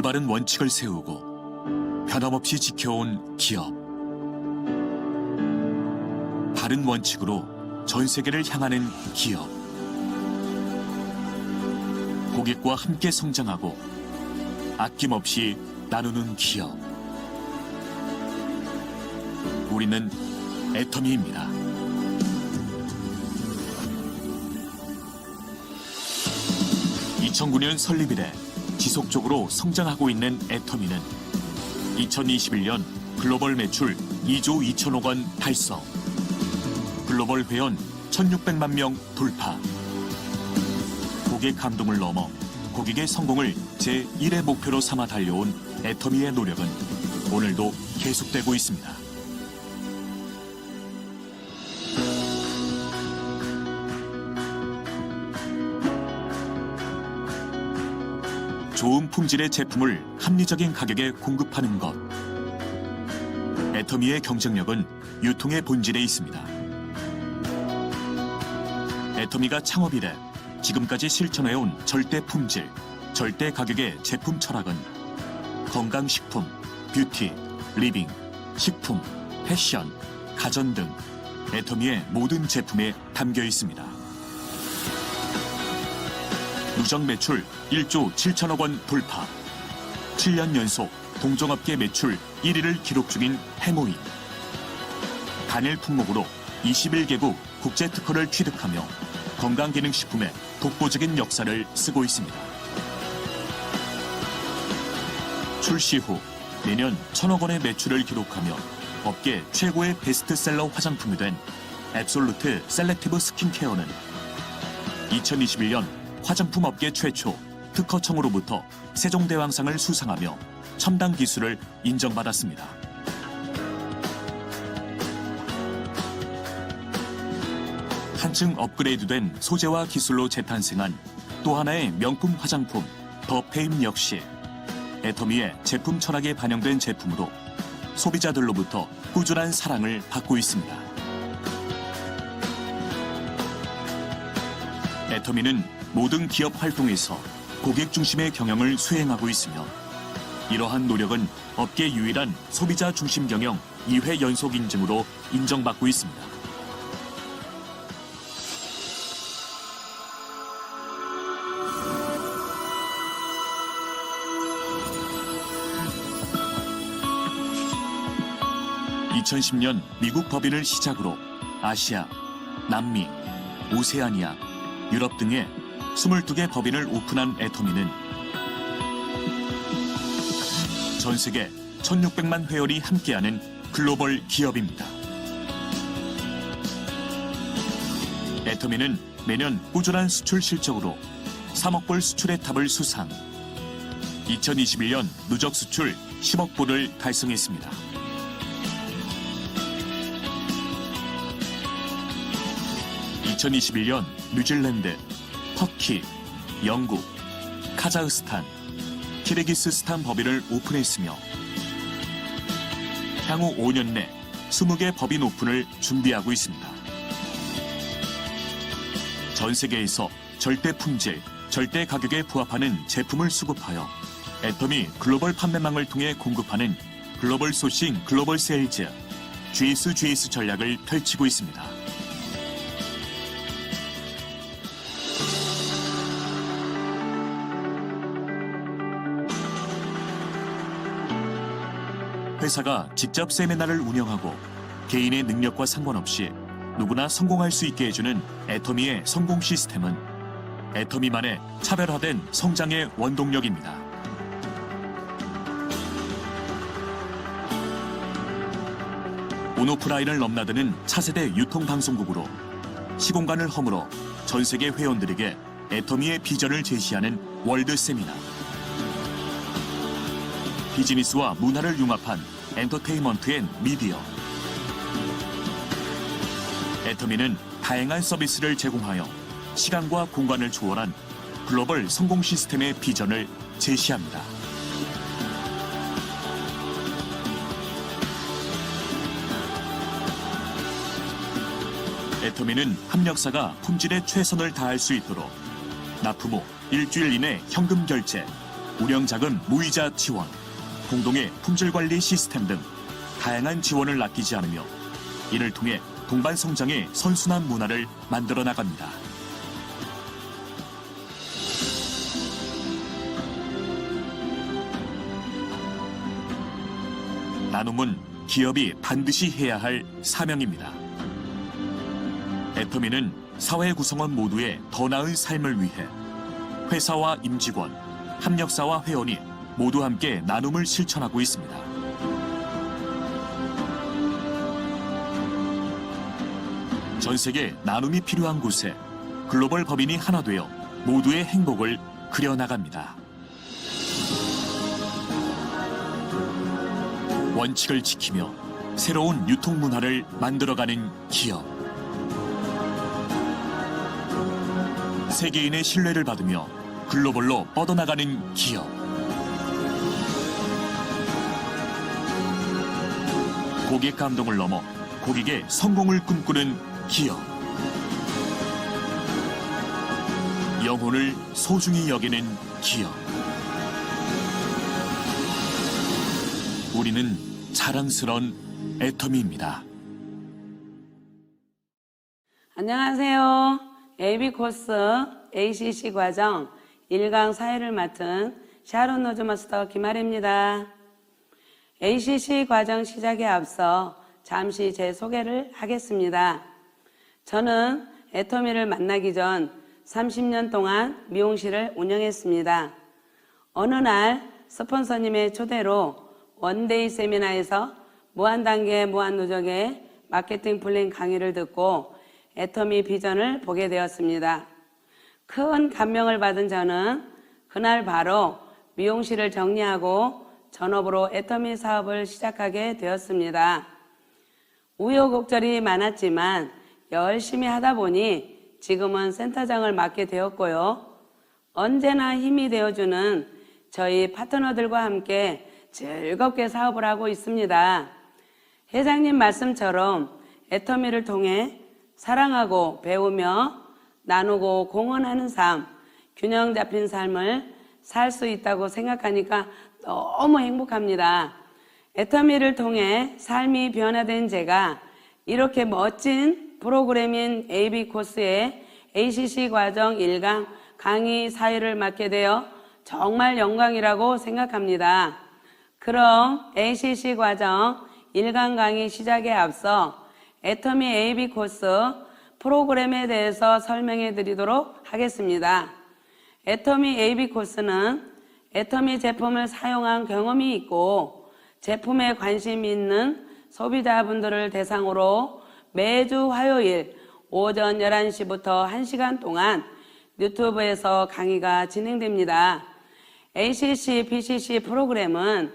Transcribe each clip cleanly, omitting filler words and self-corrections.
올바른 원칙을 세우고 변함없이 지켜온 기업. 바른 원칙으로 전 세계를 향하는 기업. 고객과 함께 성장하고 아낌없이 나누는 기업. 우리는 애터미입니다. 2009년 설립 이래 지속적으로 성장하고 있는 애터미는 2021년 글로벌 매출 2조 2천억 원 달성, 글로벌 회원 1,600만 명 돌파. 고객 감동을 넘어 고객의 성공을 제1의 목표로 삼아 달려온 애터미의 노력은 오늘도 계속되고 있습니다. 좋은 품질의 제품을 합리적인 가격에 공급하는 것. 애터미의 경쟁력은 유통의 본질에 있습니다. 애터미가 창업 이래 지금까지 실천해온 절대 품질, 절대 가격의 제품 철학은 건강식품, 뷰티, 리빙, 식품, 패션, 가전 등 애터미의 모든 제품에 담겨 있습니다. 누적 매출 1조 7천억 원 돌파, 7년 연속 동종업계 매출 1위를 기록 중인 해모인. 단일 품목으로 21개국 국제 특허를 취득하며 건강기능식품의 독보적인 역사를 쓰고 있습니다. 출시 후 매년 1,000억 원의 매출을 기록하며 업계 최고의 베스트셀러 화장품이 된 앱솔루트 셀렉티브 스킨케어는 2021년 화장품 업계 최초 특허청으로부터 세종대왕상을 수상하며 첨단 기술을 인정받았습니다. 한층 업그레이드된 소재와 기술로 재탄생한 또 하나의 명품 화장품 더 페임 역시 애터미의 제품 철학에 반영된 제품으로 소비자들로부터 꾸준한 사랑을 받고 있습니다. 애터미는 모든 기업 활동에서 고객 중심의 경영을 수행하고 있으며 이러한 노력은 업계 유일한 소비자 중심 경영 2회 연속 인증으로 인정받고 있습니다. (2010년) 미국 법인을 시작으로 아시아, 남미, 오세아니아, 유럽 등의 22개 법인을 오픈한 애터미는 전 세계 1,600만 회원이 함께하는 글로벌 기업입니다. 애터미는 매년 꾸준한 수출 실적으로 3억 불 수출의 탑을 수상, 2021년 누적 수출 10억 불을 달성했습니다. (2021년) 뉴질랜드, 터키, 영국, 카자흐스탄, 키르기스스탄 법인을 오픈했으며 향후 5년 내 20개 법인 오픈을 준비하고 있습니다. 전 세계에서 절대 품질, 절대 가격에 부합하는 제품을 수급하여 애터미 글로벌 판매망을 통해 공급하는 글로벌 소싱, 글로벌 세일즈, GS 전략을 펼치고 있습니다. 회사가 직접 세미나를 운영하고 개인의 능력과 상관없이 누구나 성공할 수 있게 해주는 애터미의 성공 시스템은 애터미만의 차별화된 성장의 원동력입니다. 온오프라인을 넘나드는 차세대 유통방송국으로 시공간을 허물어 전 세계 회원들에게 애터미의 비전을 제시하는 월드 세미나. 비즈니스와 문화를 융합한 엔터테인먼트 앤 미디어. 애터미는 다양한 서비스를 제공하여 시간과 공간을 초월한 글로벌 성공 시스템의 비전을 제시합니다. 애터미는 협력사가 품질에 최선을 다할 수 있도록 납품 후 일주일 이내 현금 결제, 운영자금 무이자 지원, 공동의 품질관리 시스템 등 다양한 지원을 아끼지 않으며 이를 통해 동반 성장의 선순환 문화를 만들어 나갑니다. 나눔은 기업이 반드시 해야 할 사명입니다. 애터미는 사회 구성원 모두의 더 나은 삶을 위해 회사와 임직원, 협력사와 회원이 모두 함께 나눔을 실천하고 있습니다. 전 세계 나눔이 필요한 곳에 글로벌 법인이 하나 되어 모두의 행복을 그려나갑니다. 원칙을 지키며 새로운 유통 문화를 만들어가는 기업. 세계인의 신뢰를 받으며 글로벌로 뻗어나가는 기업. 고객 감동을 넘어 고객의 성공을 꿈꾸는 기업. 영혼을 소중히 여기는 기업. 우리는 자랑스러운 애터미입니다. 안녕하세요. AB코스 ACC 과정 1강 사회를 맡은 샤론 노즈마스터 김아래입니다. ACC 과정 시작에 앞서 잠시 제 소개를 하겠습니다. 저는 애터미를 만나기 전 30년 동안 미용실을 운영했습니다. 어느 날 스폰서님의 초대로 원데이 세미나에서 무한단계 무한누적의 마케팅 플랜 강의를 듣고 애터미 비전을 보게 되었습니다. 큰 감명을 받은 저는 그날 바로 미용실을 정리하고 전업으로 애터미 사업을 시작하게 되었습니다. 우여곡절이 많았지만 열심히 하다 보니 지금은 센터장을 맡게 되었고요. 언제나 힘이 되어주는 저희 파트너들과 함께 즐겁게 사업을 하고 있습니다. 회장님 말씀처럼 애터미를 통해 사랑하고 배우며 나누고 공헌하는 삶, 균형 잡힌 삶을 살 수 있다고 생각하니까 너무 행복합니다. 애터미를 통해 삶이 변화된 제가 이렇게 멋진 프로그램인 AB코스의 ACC 과정 1강 강의 사회를 맡게 되어 정말 영광이라고 생각합니다. 그럼 ACC 과정 1강 강의 시작에 앞서 애터미 AB코스 프로그램에 대해서 설명해 드리도록 하겠습니다. 애터미 AB코스는 애터미 제품을 사용한 경험이 있고 제품에 관심이 있는 소비자분들을 대상으로 매주 화요일 오전 11시부터 1시간 동안 유튜브에서 강의가 진행됩니다. ACC, BCC 프로그램은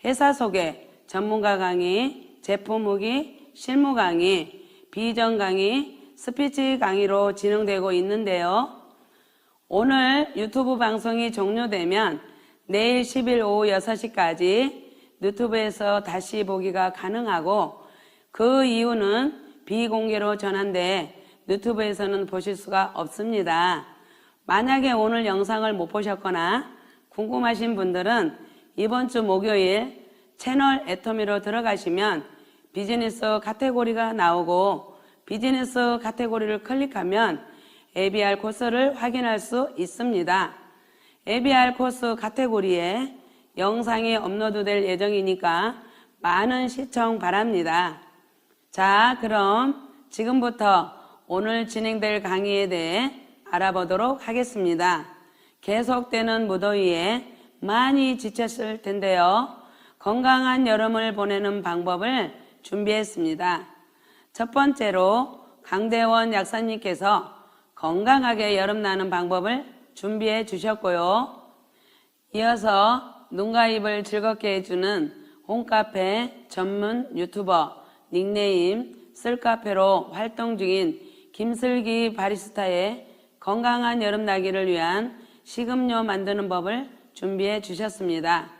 회사 소개, 전문가 강의, 제품 후기, 실무 강의, 비전 강의, 스피치 강의로 진행되고 있는데요. 오늘 유튜브 방송이 종료되면 내일 10일 오후 6시까지 유튜브에서 다시 보기가 가능하고 그 이유는 비공개로 전환돼 유튜브에서는 보실 수가 없습니다. 만약에 오늘 영상을 못 보셨거나 궁금하신 분들은 이번 주 목요일 채널 애터미로 들어가시면 비즈니스 카테고리가 나오고 비즈니스 카테고리를 클릭하면 ABR 코스를 확인할 수 있습니다. ABR 코스 카테고리에 영상이 업로드될 예정이니까 많은 시청 바랍니다. 자, 그럼 지금부터 오늘 진행될 강의에 대해 알아보도록 하겠습니다. 계속되는 무더위에 많이 지쳤을 텐데요. 건강한 여름을 보내는 방법을 준비했습니다. 첫 번째로 강대원 약사님께서 건강하게 여름 나는 방법을 준비해 주셨고요. 이어서 눈과 입을 즐겁게 해주는 홈카페 전문 유튜버 닉네임 쓸카페로 활동 중인 김슬기 바리스타의 건강한 여름 나기를 위한 식음료 만드는 법을 준비해 주셨습니다.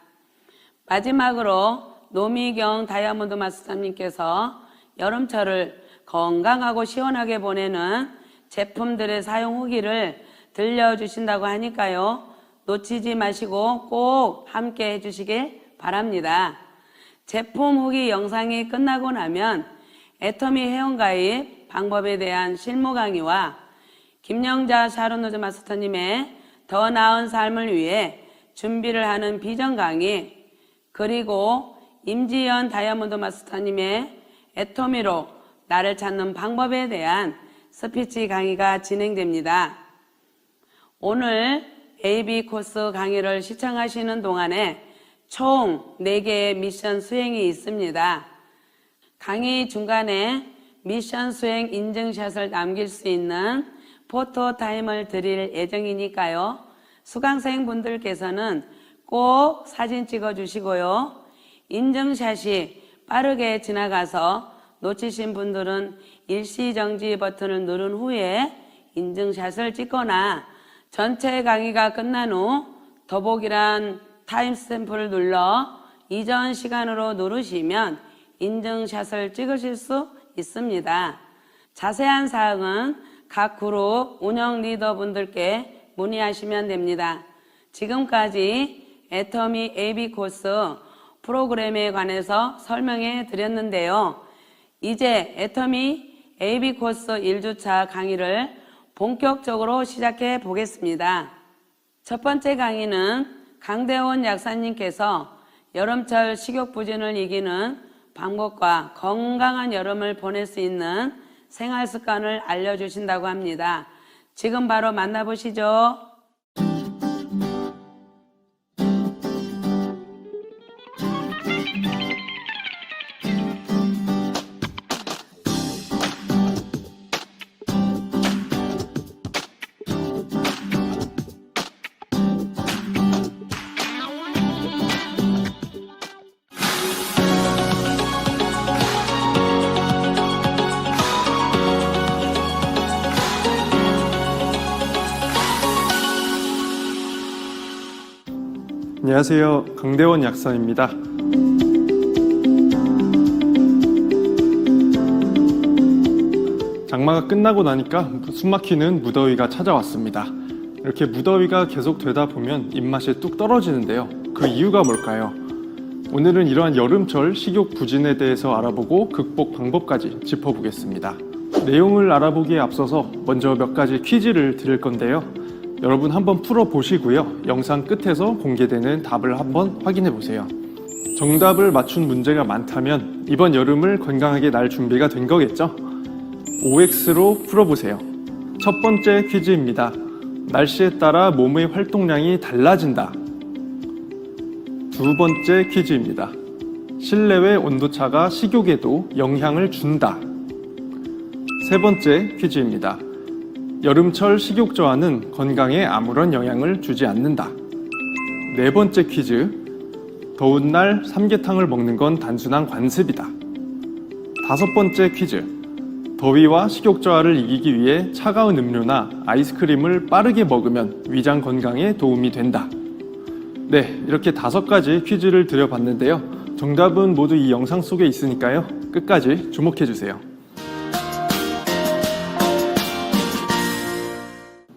마지막으로 노미경 다이아몬드 마스터님께서 여름철을 건강하고 시원하게 보내는 제품들의 사용 후기를 들려주신다고 하니까요. 놓치지 마시고 꼭 함께 해주시길 바랍니다. 제품 후기 영상이 끝나고 나면 애터미 회원가입 방법에 대한 실무 강의와 김영자 샤론노즈 마스터님의 더 나은 삶을 위해 준비를 하는 비전 강의, 그리고 임지연 다이아몬드 마스터님의 애터미로 나를 찾는 방법에 대한 스피치 강의가 진행됩니다. 오늘 AB 코스 강의를 시청하시는 동안에 총 4개의 미션 수행이 있습니다. 강의 중간에 미션 수행 인증샷을 남길 수 있는 포토 타임을 드릴 예정이니까요. 수강생분들께서는 꼭 사진 찍어 주시고요. 인증샷이 빠르게 지나가서 놓치신 분들은 일시정지 버튼을 누른 후에 인증샷을 찍거나 전체 강의가 끝난 후 더보기란 타임스탬프를 눌러 이전 시간으로 누르시면 인증샷을 찍으실 수 있습니다. 자세한 사항은 각 그룹 운영 리더분들께 문의하시면 됩니다. 지금까지 애터미 AB 코스 프로그램에 관해서 설명해 드렸는데요. 이제 애터미 AB 코스 1주차 강의를 본격적으로 시작해 보겠습니다. 첫 번째 강의는 강대원 약사님께서 여름철 식욕부진을 이기는 방법과 건강한 여름을 보낼 수 있는 생활 습관을 알려주신다고 합니다. 지금 바로 만나보시죠. 안녕하세요. 강대원 약사입니다. 장마가 끝나고 나니까 숨막히는 무더위가 찾아왔습니다. 이렇게 무더위가 계속 되다 보면 입맛이 뚝 떨어지는데요. 그 이유가 뭘까요? 오늘은 이러한 여름철 식욕 부진에 대해서 알아보고 극복 방법까지 짚어보겠습니다. 내용을 알아보기에 앞서서 먼저 몇 가지 퀴즈를 드릴 건데요. 여러분 한번 풀어보시고요. 영상 끝에서 공개되는 답을 한번 확인해 보세요. 정답을 맞춘 문제가 많다면 이번 여름을 건강하게 날 준비가 된 거겠죠? OX로 풀어보세요. 첫 번째 퀴즈입니다. 날씨에 따라 몸의 활동량이 달라진다. 두 번째 퀴즈입니다. 실내외 온도차가 식욕에도 영향을 준다. 세 번째 퀴즈입니다. 여름철 식욕 저하는 건강에 아무런 영향을 주지 않는다. 네 번째 퀴즈. 더운 날 삼계탕을 먹는 건 단순한 관습이다. 다섯 번째 퀴즈. 더위와 식욕 저하를 이기기 위해 차가운 음료나 아이스크림을 빠르게 먹으면 위장 건강에 도움이 된다. 네, 이렇게 5가지 퀴즈를 드려봤는데요. 정답은 모두 이 영상 속에 있으니까요. 끝까지 주목해주세요.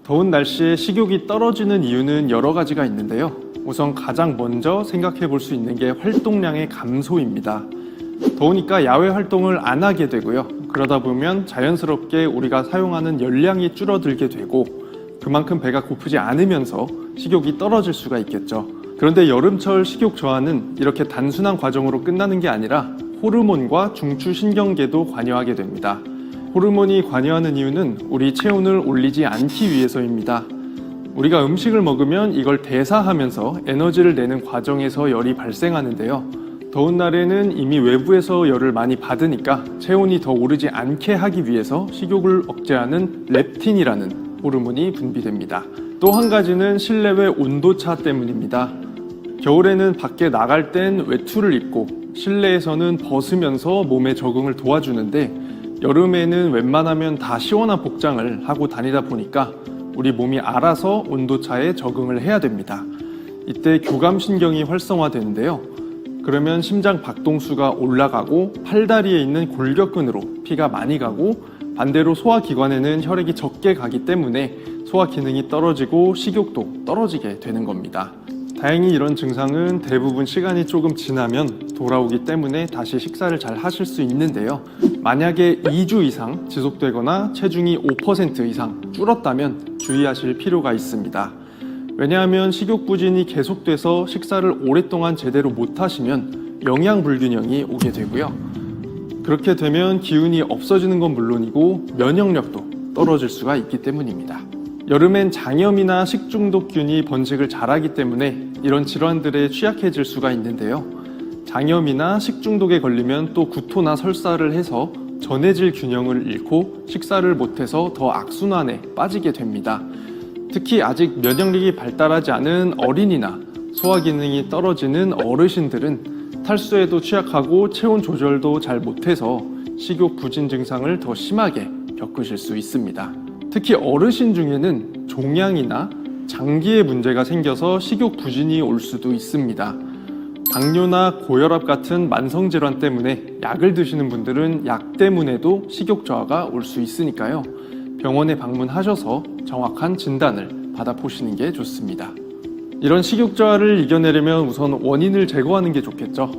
더운 날씨에 식욕이 떨어지는 이유는 여러 가지가 있는데요. 우선 가장 먼저 생각해 볼 수 있는 게 활동량의 감소입니다. 더우니까 야외 활동을 안 하게 되고요. 그러다 보면 자연스럽게 우리가 사용하는 열량이 줄어들게 되고 그만큼 배가 고프지 않으면서 식욕이 떨어질 수가 있겠죠. 그런데 여름철 식욕 저하는 이렇게 단순한 과정으로 끝나는 게 아니라 호르몬과 중추신경계도 관여하게 됩니다. 호르몬이 관여하는 이유는 우리 체온을 올리지 않기 위해서입니다. 우리가 음식을 먹으면 이걸 대사하면서 에너지를 내는 과정에서 열이 발생하는데요. 더운 날에는 이미 외부에서 열을 많이 받으니까 체온이 더 오르지 않게 하기 위해서 식욕을 억제하는 렙틴이라는 호르몬이 분비됩니다. 또 한 가지는 실내외 온도차 때문입니다. 겨울에는 밖에 나갈 땐 외투를 입고 실내에서는 벗으면서 몸에 적응을 도와주는데 여름에는 웬만하면 다 시원한 복장을 하고 다니다 보니까 우리 몸이 알아서 온도차에 적응을 해야 됩니다. 이때 교감신경이 활성화되는데요. 그러면 심장 박동수가 올라가고 팔다리에 있는 골격근으로 피가 많이 가고 반대로 소화기관에는 혈액이 적게 가기 때문에 소화 기능이 떨어지고 식욕도 떨어지게 되는 겁니다. 다행히 이런 증상은 대부분 시간이 조금 지나면 돌아오기 때문에 다시 식사를 잘 하실 수 있는데요. 만약에 2주 이상 지속되거나 체중이 5% 이상 줄었다면 주의하실 필요가 있습니다. 왜냐하면 식욕 부진이 계속돼서 식사를 오랫동안 제대로 못 하시면 영양 불균형이 오게 되고요. 그렇게 되면 기운이 없어지는 건 물론이고 면역력도 떨어질 수가 있기 때문입니다. 여름엔 장염이나 식중독균이 번식을 잘하기 때문에 이런 질환들에 취약해질 수가 있는데요. 장염이나 식중독에 걸리면 또 구토나 설사를 해서 전해질 균형을 잃고 식사를 못해서 더 악순환에 빠지게 됩니다. 특히 아직 면역력이 발달하지 않은 어린이나 소화 기능이 떨어지는 어르신들은 탈수에도 취약하고 체온 조절도 잘 못해서 식욕 부진 증상을 더 심하게 겪으실 수 있습니다. 특히 어르신 중에는 종양이나 장기에 문제가 생겨서 식욕 부진이 올 수도 있습니다. 당뇨나 고혈압 같은 만성 질환 때문에 약을 드시는 분들은 약 때문에도 식욕 저하가 올 수 있으니까요. 병원에 방문하셔서 정확한 진단을 받아보시는 게 좋습니다. 이런 식욕 저하를 이겨내려면 우선 원인을 제거하는 게 좋겠죠.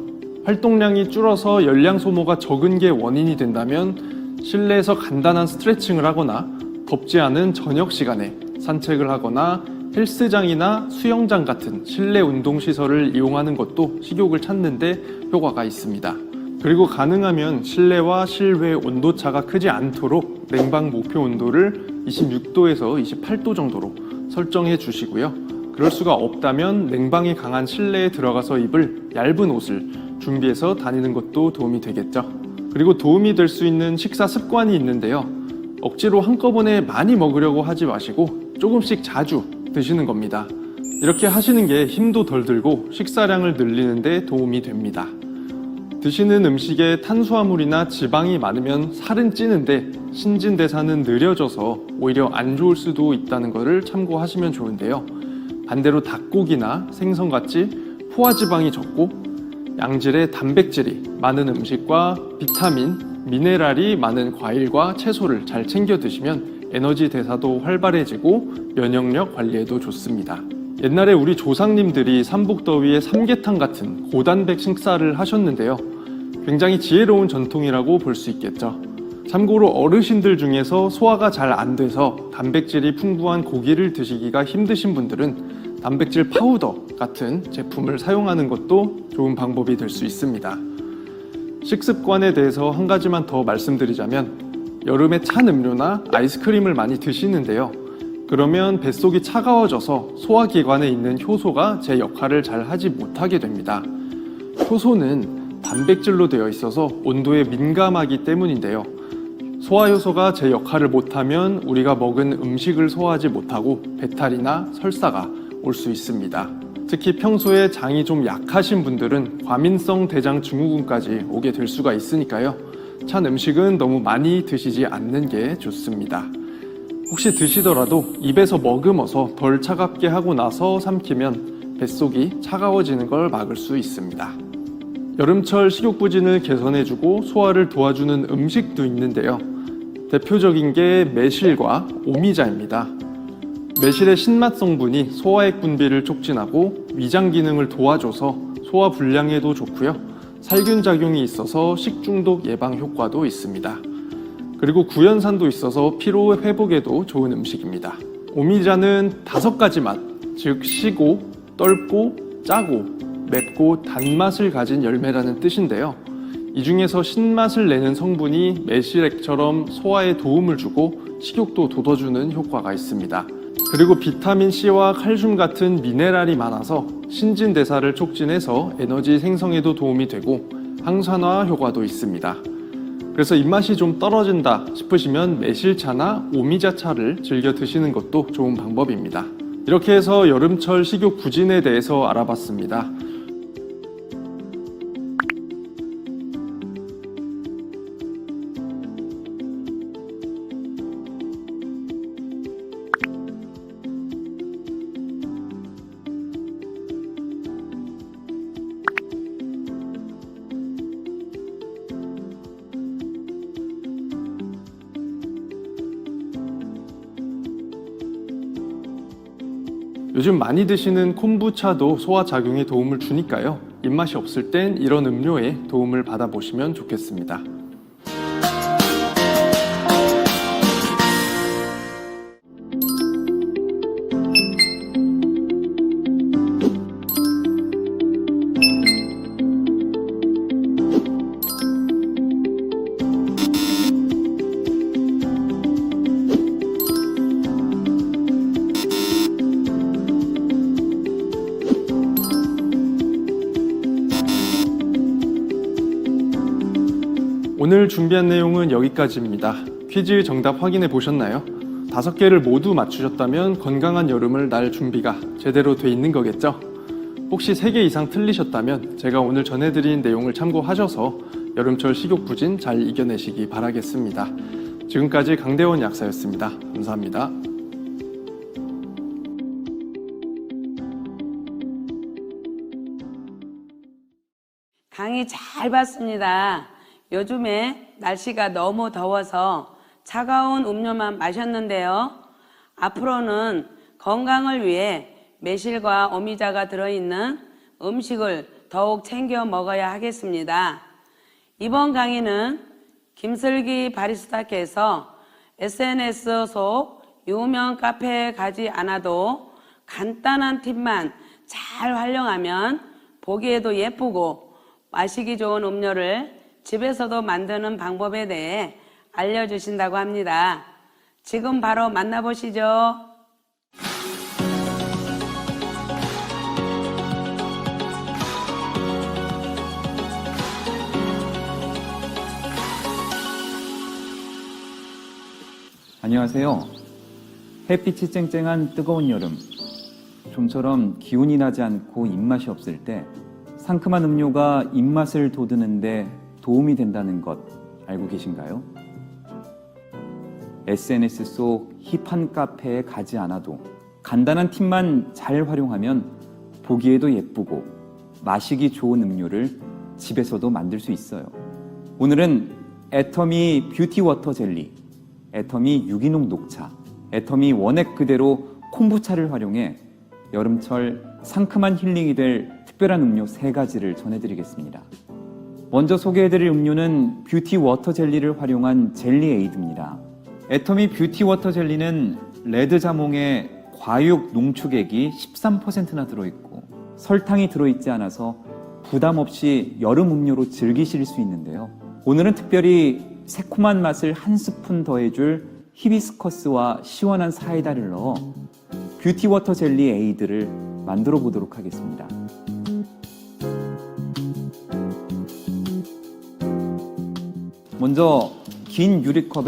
활동량이 줄어서 열량 소모가 적은 게 원인이 된다면 실내에서 간단한 스트레칭을 하거나 덥지 않은 저녁 시간에 산책을 하거나 헬스장이나 수영장 같은 실내 운동 시설을 이용하는 것도 식욕을 찾는 데 효과가 있습니다. 그리고 가능하면 실내와 실외 온도차가 크지 않도록 냉방 목표 온도를 26도에서 28도 정도로 설정해 주시고요. 그럴 수가 없다면 냉방이 강한 실내에 들어가서 입을 얇은 옷을 준비해서 다니는 것도 도움이 되겠죠. 그리고 도움이 될 수 있는 식사 습관이 있는데요. 억지로 한꺼번에 많이 먹으려고 하지 마시고 조금씩 자주 드시는 겁니다. 이렇게 하시는 게 힘도 덜 들고 식사량을 늘리는 데 도움이 됩니다. 드시는 음식에 탄수화물이나 지방이 많으면 살은 찌는데 신진대사는 느려져서 오히려 안 좋을 수도 있다는 것을 참고하시면 좋은데요. 반대로 닭고기나 생선같이 포화지방이 적고 양질의 단백질이 많은 음식과 비타민, 미네랄이 많은 과일과 채소를 잘 챙겨 드시면 에너지 대사도 활발해지고 면역력 관리에도 좋습니다. 옛날에 우리 조상님들이 삼복더위에 삼계탕 같은 고단백 식사를 하셨는데요. 굉장히 지혜로운 전통이라고 볼 수 있겠죠. 참고로 어르신들 중에서 소화가 잘 안 돼서 단백질이 풍부한 고기를 드시기가 힘드신 분들은 단백질 파우더 같은 제품을 사용하는 것도 좋은 방법이 될 수 있습니다. 식습관에 대해서 한 가지만 더 말씀드리자면 여름에 찬 음료나 아이스크림을 많이 드시는데요. 그러면 뱃속이 차가워져서 소화기관에 있는 효소가 제 역할을 잘 하지 못하게 됩니다. 효소는 단백질로 되어 있어서 온도에 민감하기 때문인데요. 소화효소가 제 역할을 못하면 우리가 먹은 음식을 소화하지 못하고 배탈이나 설사가 올 수 있습니다. 특히 평소에 장이 좀 약하신 분들은 과민성 대장 증후군까지 오게 될 수가 있으니까요. 찬 음식은 너무 많이 드시지 않는 게 좋습니다. 혹시 드시더라도 입에서 머금어서 덜 차갑게 하고 나서 삼키면 뱃속이 차가워지는 걸 막을 수 있습니다. 여름철 식욕부진을 개선해주고 소화를 도와주는 음식도 있는데요. 대표적인 게 매실과 오미자입니다. 매실의 신맛 성분이 소화액 분비를 촉진하고 위장 기능을 도와줘서 소화 불량에도 좋고요. 살균 작용이 있어서 식중독 예방 효과도 있습니다. 그리고 구연산도 있어서 피로 회복에도 좋은 음식입니다. 오미자는 5가지 맛, 즉 시고, 떫고, 짜고, 맵고 단맛을 가진 열매라는 뜻인데요. 이 중에서 신맛을 내는 성분이 매실액처럼 소화에 도움을 주고 식욕도 돋워주는 효과가 있습니다. 그리고 비타민C와 칼슘 같은 미네랄이 많아서 신진대사를 촉진해서 에너지 생성에도 도움이 되고 항산화 효과도 있습니다. 그래서 입맛이 좀 떨어진다 싶으시면 매실차나 오미자차를 즐겨 드시는 것도 좋은 방법입니다. 이렇게 해서 여름철 식욕 부진에 대해서 알아봤습니다. 요즘 많이 드시는 콤부차도 소화 작용에 도움을 주니까요. 입맛이 없을 땐 이런 음료에 도움을 받아보시면 좋겠습니다. 오늘 준비한 내용은 여기까지입니다. 퀴즈 정답 확인해 보셨나요? 5개를 모두 맞추셨다면 건강한 여름을 날 준비가 제대로 돼 있는 거겠죠? 혹시 3개 이상 틀리셨다면 제가 오늘 전해드린 내용을 참고하셔서 여름철 식욕부진 잘 이겨내시기 바라겠습니다. 지금까지 강대원 약사였습니다. 감사합니다. 강의 잘 봤습니다. 요즘에 날씨가 너무 더워서 차가운 음료만 마셨는데요. 앞으로는 건강을 위해 매실과 오미자가 들어있는 음식을 더욱 챙겨 먹어야 하겠습니다. 이번 강의는 김슬기 바리스타께서 SNS 속 유명 카페에 가지 않아도 간단한 팁만 잘 활용하면 보기에도 예쁘고 마시기 좋은 음료를 집에서도 만드는 방법에 대해 알려주신다고 합니다. 지금 바로 만나보시죠. 안녕하세요. 햇빛이 쨍쨍한 뜨거운 여름. 좀처럼 기운이 나지 않고 입맛이 없을 때 상큼한 음료가 입맛을 돋우는데 도움이 된다는 것 알고 계신가요? SNS 속 힙한 카페에 가지 않아도 간단한 팁만 잘 활용하면 보기에도 예쁘고 마시기 좋은 음료를 집에서도 만들 수 있어요. 오늘은 애터미 뷰티 워터 젤리, 애터미 유기농 녹차, 애터미 원액 그대로 콤부차를 활용해 여름철 상큼한 힐링이 될 특별한 음료 3가지를 전해드리겠습니다. 먼저 소개해드릴 음료는 뷰티 워터 젤리를 활용한 젤리 에이드입니다. 애터미 뷰티 워터 젤리는 레드 자몽에 과육 농축액이 13%나 들어있고 설탕이 들어있지 않아서 부담 없이 여름 음료로 즐기실 수 있는데요. 오늘은 특별히 새콤한 맛을 한 스푼 더해줄 히비스커스와 시원한 사이다를 넣어 뷰티 워터 젤리 에이드를 만들어 보도록 하겠습니다. 먼저 긴 유리컵에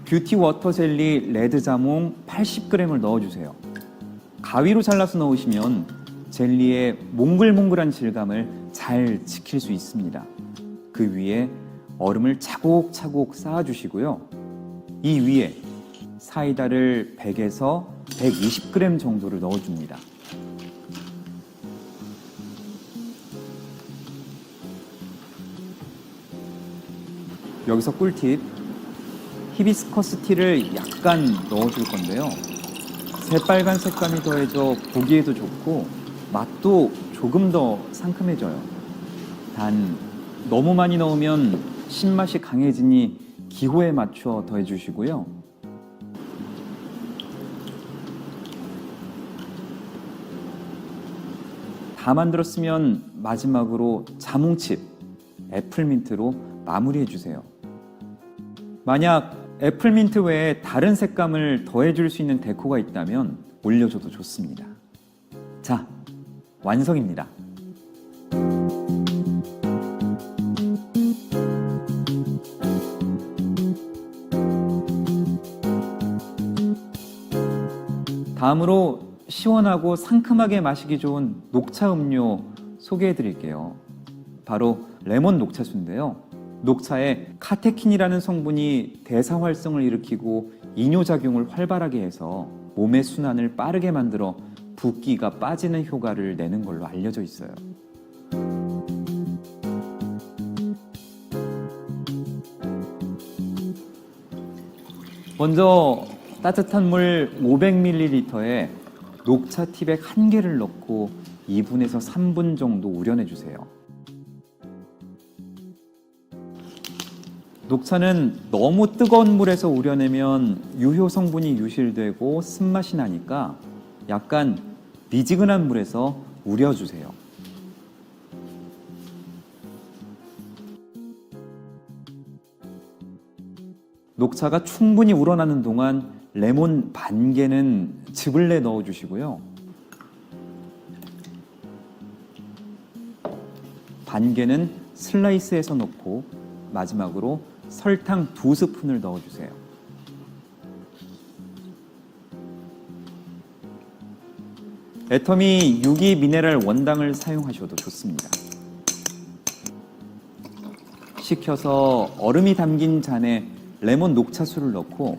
뷰티 워터 젤리 레드 자몽 80g을 넣어주세요. 가위로 잘라서 넣으시면 젤리의 몽글몽글한 질감을 잘 지킬 수 있습니다. 그 위에 얼음을 차곡차곡 쌓아주시고요. 이 위에 사이다를 100에서 120g 정도를 넣어줍니다. 여기서 꿀팁, 히비스커스 티를 약간 넣어줄 건데요. 새빨간 색감이 더해져 보기에도 좋고 맛도 조금 더 상큼해져요. 단 너무 많이 넣으면 신맛이 강해지니 기호에 맞춰 더해주시고요. 다 만들었으면 마지막으로 자몽칩, 애플민트로 마무리해주세요. 만약 애플민트 외에 다른 색감을 더해줄 수 있는 데코가 있다면 올려줘도 좋습니다. 자, 완성입니다. 다음으로 시원하고 상큼하게 마시기 좋은 녹차 음료 소개해 드릴게요. 바로 레몬 녹차수인데요. 녹차에 카테킨이라는 성분이 대사 활성을 일으키고 이뇨작용을 활발하게 해서 몸의 순환을 빠르게 만들어 붓기가 빠지는 효과를 내는 걸로 알려져 있어요. 먼저 따뜻한 물 500ml에 녹차 티백 1개를 넣고 2분에서 3분 정도 우려내 주세요. 녹차는 너무 뜨거운 물에서 우려내면 유효 성분이 유실되고 쓴맛이 나니까 약간 미지근한 물에서 우려주세요. 녹차가 충분히 우러나는 동안 레몬 반 개는 즙을 내 넣어주시고요. 반 개는 슬라이스해서 넣고 마지막으로 설탕 2스푼을 넣어주세요. 애터미 유기 미네랄 원당을 사용하셔도 좋습니다. 식혀서 얼음이 담긴 잔에 레몬 녹차수를 넣고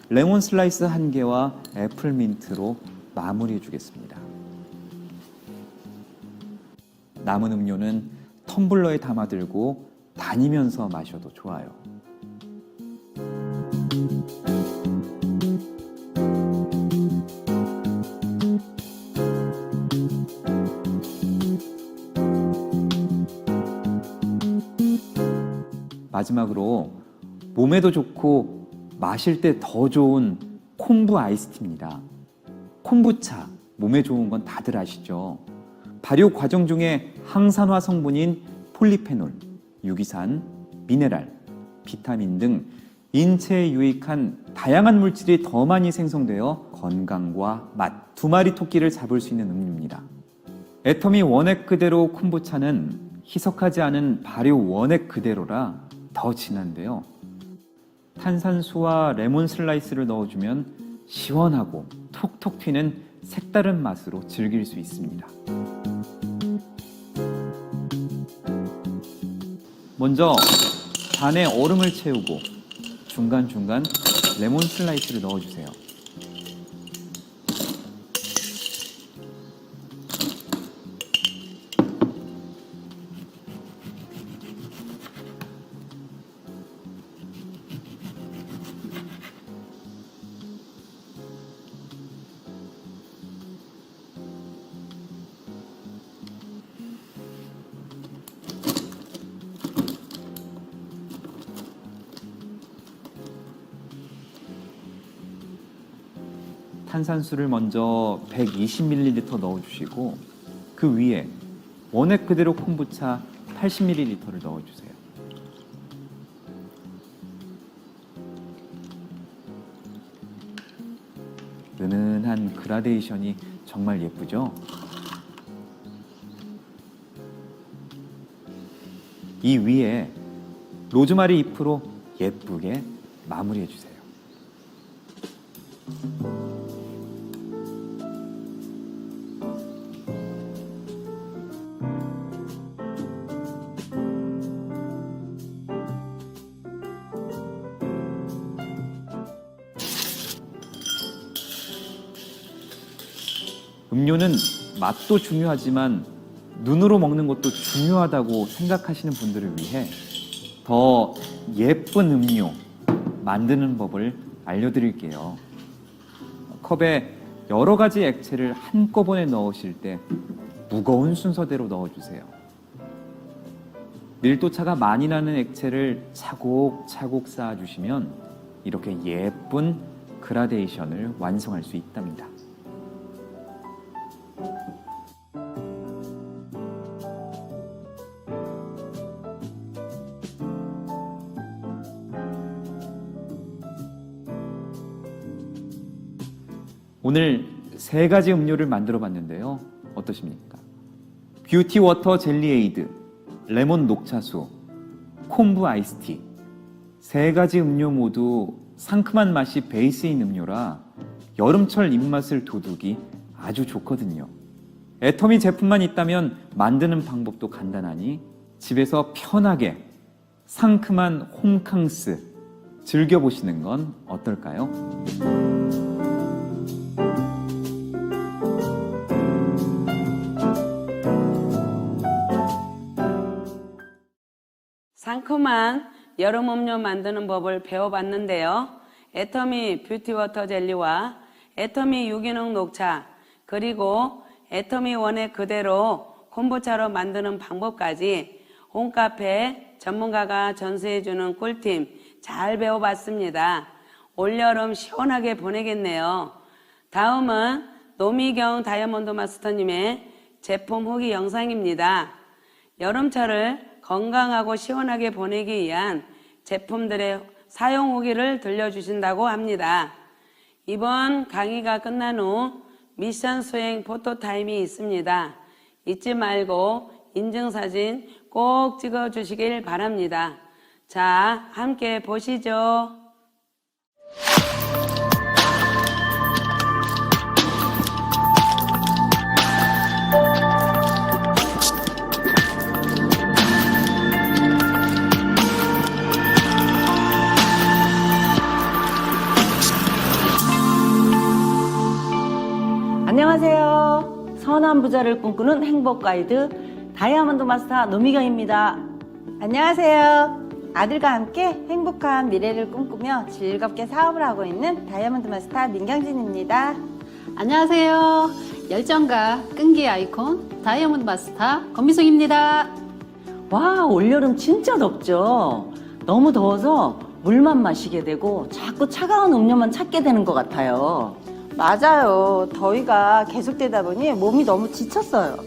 레몬 슬라이스 1개와 애플민트로 마무리해 주겠습니다. 남은 음료는 텀블러에 담아들고 다니면서 마셔도 좋아요. 마지막으로 몸에도 좋고 마실 때 더 좋은 콤부 아이스티입니다. 콤부차, 몸에 좋은 건 다들 아시죠? 발효 과정 중에 항산화 성분인 폴리페놀, 유기산, 미네랄, 비타민 등 인체에 유익한 다양한 물질이 더 많이 생성되어 건강과 맛, 두 마리 토끼를 잡을 수 있는 음료입니다. 애터미 원액 그대로 콤부차는 희석하지 않은 발효 원액 그대로라 더 진한데요. 탄산수와 레몬 슬라이스를 넣어주면 시원하고 톡톡 튀는 색다른 맛으로 즐길 수 있습니다. 먼저 잔에 얼음을 채우고 중간중간 레몬 슬라이스를 넣어주세요. 탄산수를 먼저 120ml 넣어주시고 그 위에 원액 그대로 콤부차 80ml를 넣어주세요. 은은한 그라데이션이 정말 예쁘죠? 이 위에 로즈마리 잎으로 예쁘게 마무리해주세요. 음료는 맛도 중요하지만 눈으로 먹는 것도 중요하다고 생각하시는 분들을 위해 더 예쁜 음료 만드는 법을 알려드릴게요. 컵에 여러 가지 액체를 한꺼번에 넣으실 때 무거운 순서대로 넣어주세요. 밀도차가 많이 나는 액체를 차곡차곡 쌓아주시면 이렇게 예쁜 그라데이션을 완성할 수 있답니다. 오늘 3가지 음료를 만들어 봤는데요. 어떠십니까? 뷰티 워터 젤리에이드, 레몬 녹차수, 콤부 아이스티 3가지 음료 모두 상큼한 맛이 베이스인 음료라 여름철 입맛을 돋우기 아주 좋거든요. 애터미 제품만 있다면 만드는 방법도 간단하니 집에서 편하게 상큼한 홈캉스 즐겨보시는 건 어떨까요? 상큼한 여름 음료 만드는 법을 배워봤는데요. 애터미 뷰티 워터 젤리와 애터미 유기농 녹차, 그리고 애터미 원액 그대로 콤부차로 만드는 방법까지 홈카페 전문가가 전수해주는 꿀팁 잘 배워봤습니다. 올여름 시원하게 보내겠네요. 다음은 노미경 다이아몬드 마스터님의 제품 후기 영상입니다. 여름철을 건강하고 시원하게 보내기 위한 제품들의 사용 후기를 들려주신다고 합니다. 이번 강의가 끝난 후 미션 수행 포토타임이 있습니다. 잊지 말고 인증사진 꼭 찍어주시길 바랍니다. 자, 함께 보시죠. 안녕하세요. 선한 부자를 꿈꾸는 행복 가이드 다이아몬드 마스터 노미경입니다. 안녕하세요. 아들과 함께 행복한 미래를 꿈꾸며 즐겁게 사업을 하고 있는 다이아몬드 마스터 민경진입니다. 안녕하세요. 열정과 끈기 아이콘 다이아몬드 마스터 권미숙입니다. 와, 올여름 진짜 덥죠? 너무 더워서 물만 마시게 되고 자꾸 차가운 음료만 찾게 되는 것 같아요. 맞아요. 더위가 계속되다 보니 몸이 너무 지쳤어요.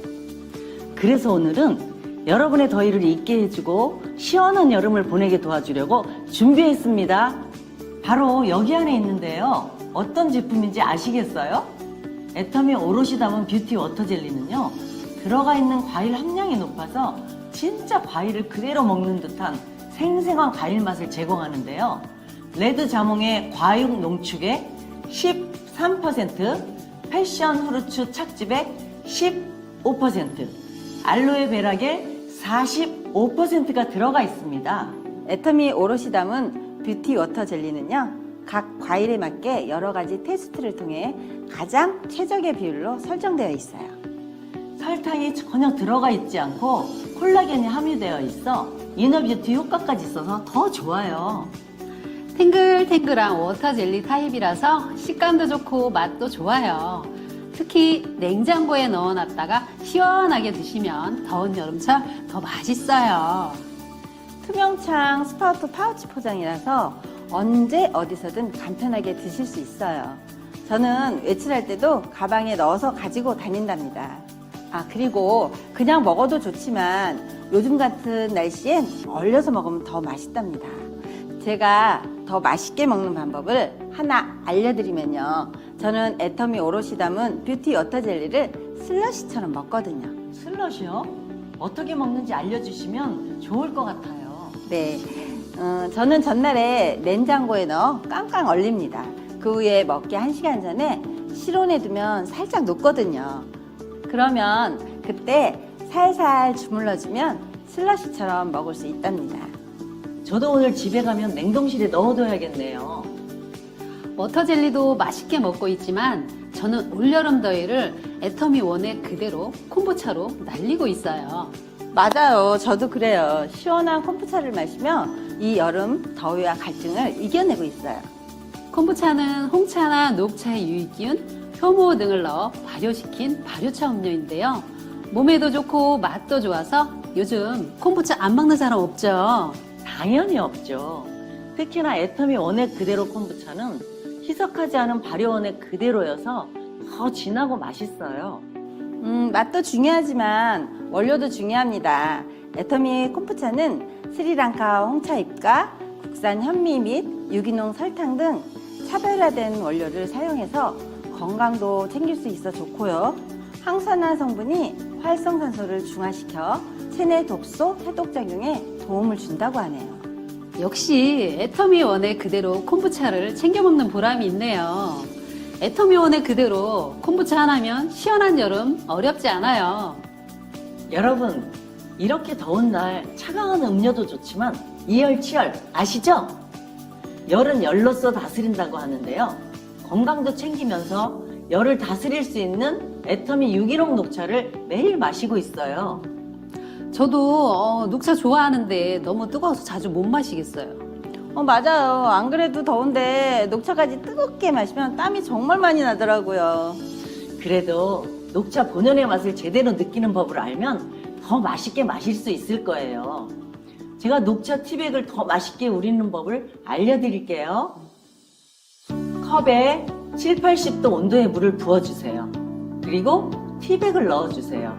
그래서 오늘은 여러분의 더위를 잊게 해주고 시원한 여름을 보내게 도와주려고 준비했습니다. 바로 여기 안에 있는데요. 어떤 제품인지 아시겠어요? 애터미 오롯이 담은 뷰티 워터 젤리는요, 들어가 있는 과일 함량이 높아서 진짜 과일을 그대로 먹는 듯한 생생한 과일 맛을 제공하는데요. 레드 자몽의 과육 농축액 13%, 패션 후르츠 착즙액 15%, 알로에 베라겔 45%가 들어가 있습니다. 애터미 오롯이 담은 뷰티 워터 젤리는요, 각 과일에 맞게 여러 가지 테스트를 통해 가장 최적의 비율로 설정되어 있어요. 설탕이 전혀 들어가 있지 않고 콜라겐이 함유되어 있어 이너뷰티 효과까지 있어서 더 좋아요. 탱글탱글한 워터 젤리 타입이라서 식감도 좋고 맛도 좋아요. 특히 냉장고에 넣어놨다가 시원하게 드시면 더운 여름철 더 맛있어요. 투명창 스파우트 파우치 포장이라서 언제 어디서든 간편하게 드실 수 있어요. 저는 외출할 때도 가방에 넣어서 가지고 다닌답니다. 아, 그리고 그냥 먹어도 좋지만 요즘 같은 날씨엔 얼려서 먹으면 더 맛있답니다. 제가 더 맛있게 먹는 방법을 하나 알려드리면요. 저는 애터미 오롯이 담은 뷰티 워터 젤리를 슬러시처럼 먹거든요. 슬러시요? 어떻게 먹는지 알려주시면 좋을 것 같아요. 네, 저는 전날에 냉장고에 넣어 깡깡 얼립니다. 그 후에 먹기 1시간 전에 실온에 두면 살짝 녹거든요. 그러면 그때 살살 주물러주면 슬러시처럼 먹을 수 있답니다. 저도 오늘 집에 가면 냉동실에 넣어둬야겠네요. 워터 젤리도 맛있게 먹고 있지만 저는 올여름 더위를 애터미 원액 그대로 콤부차로 날리고 있어요. 맞아요. 저도 그래요. 시원한 콤부차를 마시며 이 여름 더위와 갈증을 이겨내고 있어요. 콤부차는 홍차나 녹차의 유익기운, 효모 등을 넣어 발효시킨 발효차 음료인데요. 몸에도 좋고 맛도 좋아서 요즘 콤부차 안 먹는 사람 없죠? 당연히 없죠. 특히나 애터미 원액 그대로 콤부차는 희석하지 않은 발효 원액 그대로여서 더 진하고 맛있어요. 맛도 중요하지만 원료도 중요합니다. 애터미 콤부차는 스리랑카 홍차잎과 국산 현미 및 유기농 설탕 등 차별화된 원료를 사용해서 건강도 챙길 수 있어 좋고요. 항산화 성분이 활성산소를 중화시켜 체내 독소 해독 작용에 도움을 준다고 하네요. 역시 애터미 원액 그대로 콤부차를 챙겨 먹는 보람이 있네요. 애터미 원액 그대로 콤부차 하나면 시원한 여름 어렵지 않아요. 여러분, 이렇게 더운 날 차가운 음료도 좋지만 이열치열 아시죠? 열은 열로써 다스린다고 하는데요. 건강도 챙기면서 열을 다스릴 수 있는 애터미 유기농 녹차를 매일 마시고 있어요. 저도 녹차 좋아하는데 너무 뜨거워서 자주 못 마시겠어요. 맞아요. 안 그래도 더운데 녹차까지 뜨겁게 마시면 땀이 정말 많이 나더라고요. 그래도 녹차 본연의 맛을 제대로 느끼는 법을 알면 더 맛있게 마실 수 있을 거예요. 제가 녹차 티백을 더 맛있게 우리는 법을 알려드릴게요. 컵에 7, 80도 온도의 물을 부어주세요. 그리고 티백을 넣어주세요.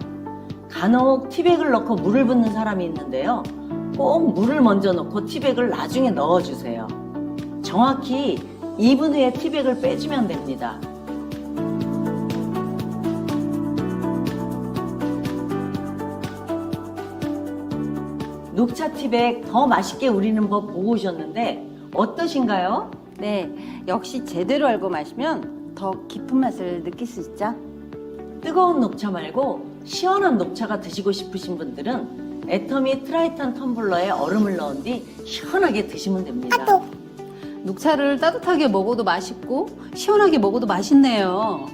간혹 티백을 넣고 물을 붓는 사람이 있는데요. 꼭 물을 먼저 넣고 티백을 나중에 넣어주세요. 정확히 2분 후에 티백을 빼주면 됩니다. 녹차 티백 더 맛있게 우리는 법 보고 오셨는데 어떠신가요? 네, 역시 제대로 알고 마시면 더 깊은 맛을 느낄 수 있죠. 뜨거운 녹차 말고 시원한 녹차가 드시고 싶으신 분들은 애터미 트라이탄 텀블러에 얼음을 넣은 뒤 시원하게 드시면 됩니다. 녹차를 따뜻하게 먹어도 맛있고 시원하게 먹어도 맛있네요.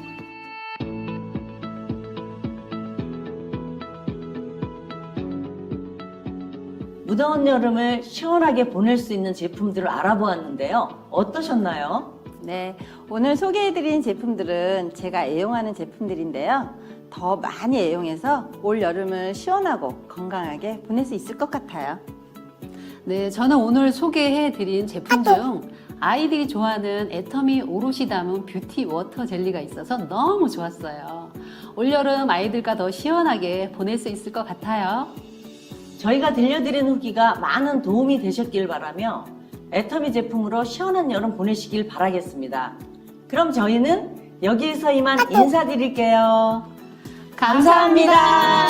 무더운 여름을 시원하게 보낼 수 있는 제품들을 알아보았는데요. 어떠셨나요? 네, 오늘 소개해드린 제품들은 제가 애용하는 제품들인데요. 더 많이 애용해서 올 여름을 시원하고 건강하게 보낼 수 있을 것 같아요. 네, 저는 오늘 소개해드린 제품 중 아이들이 좋아하는 애터미 오롯이 담은 뷰티 워터 젤리가 있어서 너무 좋았어요. 올여름 아이들과 더 시원하게 보낼 수 있을 것 같아요. 저희가 들려드린 후기가 많은 도움이 되셨길 바라며 애터미 제품으로 시원한 여름 보내시길 바라겠습니다. 그럼 저희는 여기에서 이만 인사드릴게요. 감사합니다.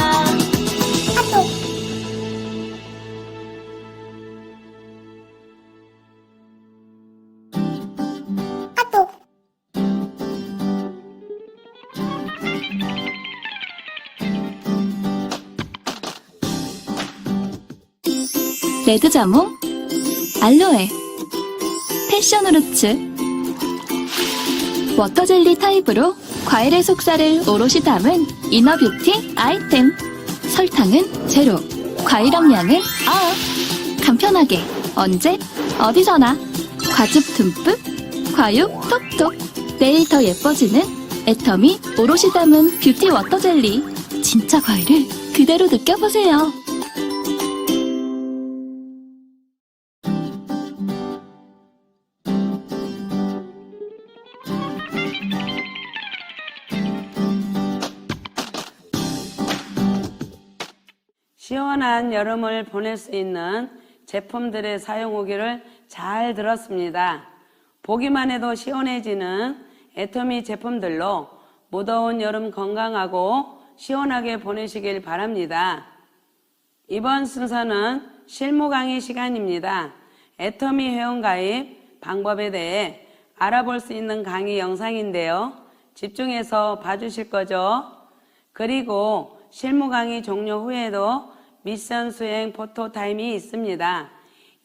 레드자몽, 알로에, 패션후르츠, 워터젤리 타입으로 과일의 속살을 오롯이 담은 이너뷰티 아이템. 설탕은 제로, 과일 함량은 간편하게 언제 어디서나 과즙 듬뿍, 과육 톡톡. 내일 더 예뻐지는 애터미 오롯이 담은 뷰티 워터젤리. 진짜 과일을 그대로 느껴보세요. 시원한 여름을 보낼 수 있는 제품들의 사용 후기를 잘 들었습니다. 보기만 해도 시원해지는 애터미 제품들로 무더운 여름 건강하고 시원하게 보내시길 바랍니다. 이번 순서는 실무 강의 시간입니다. 애터미 회원가입 방법에 대해 알아볼 수 있는 강의 영상인데요. 집중해서 봐주실 거죠? 그리고 실무 강의 종료 후에도 미션 수행 포토 타임이 있습니다.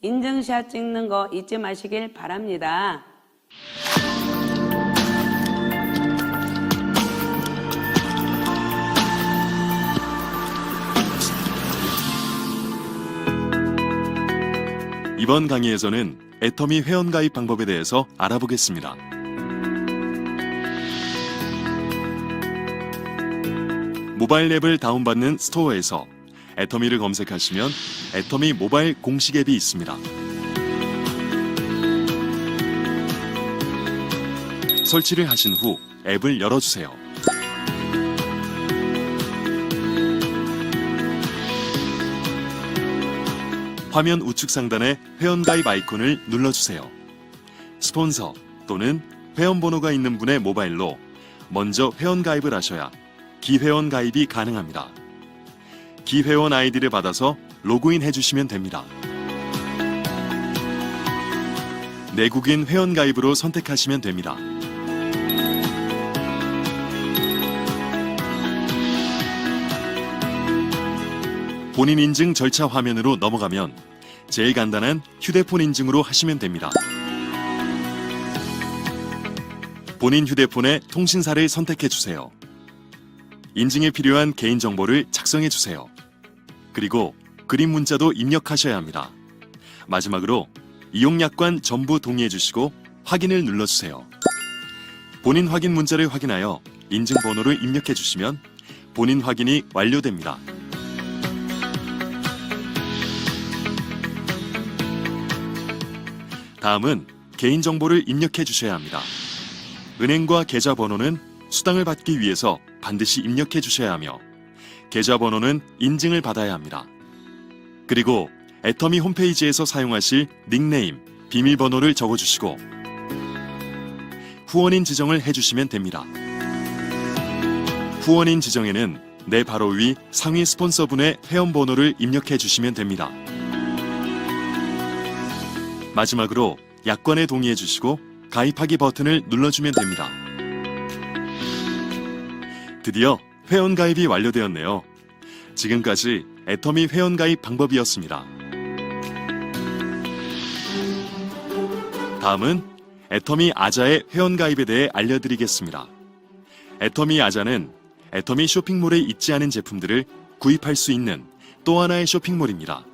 인증샷 찍는 거 잊지 마시길 바랍니다. 이번 강의에서는 애터미 회원가입 방법에 대해서 알아보겠습니다. 모바일 앱을 다운받는 스토어에서 애터미를 검색하시면 애터미 모바일 공식 앱이 있습니다. 설치를 하신 후 앱을 열어주세요. 화면 우측 상단에 회원가입 아이콘을 눌러주세요. 스폰서 또는 회원번호가 있는 분의 모바일로 먼저 회원가입을 하셔야 기회원 가입이 가능합니다. 기회원 아이디를 받아서 로그인 해주시면 됩니다. 내국인 회원가입으로 선택하시면 됩니다. 본인 인증 절차 화면으로 넘어가면 제일 간단한 휴대폰 인증으로 하시면 됩니다. 본인 휴대폰에 통신사를 선택해 주세요. 인증에 필요한 개인정보를 작성해 주세요. 그리고 그림 문자도 입력하셔야 합니다. 마지막으로 이용약관 전부 동의해 주시고 확인을 눌러주세요. 본인 확인 문자를 확인하여 인증번호를 입력해 주시면 본인 확인이 완료됩니다. 다음은 개인정보를 입력해 주셔야 합니다. 은행과 계좌번호는 수당을 받기 위해서 반드시 입력해 주셔야 하며 계좌번호는 인증을 받아야 합니다. 그리고 애터미 홈페이지에서 사용하실 닉네임, 비밀번호를 적어주시고 후원인 지정을 해주시면 됩니다. 후원인 지정에는 내 바로 위 상위 스폰서분의 회원번호를 입력해 주시면 됩니다. 마지막으로 약관에 동의해 주시고 가입하기 버튼을 눌러주면 됩니다. 드디어 회원가입이 완료되었네요. 지금까지 애터미 회원가입 방법이었습니다. 다음은 애터미 아자의 회원가입에 대해 알려드리겠습니다. 애터미 아자는 애터미 쇼핑몰에 있지 않은 제품들을 구입할 수 있는 또 하나의 쇼핑몰입니다.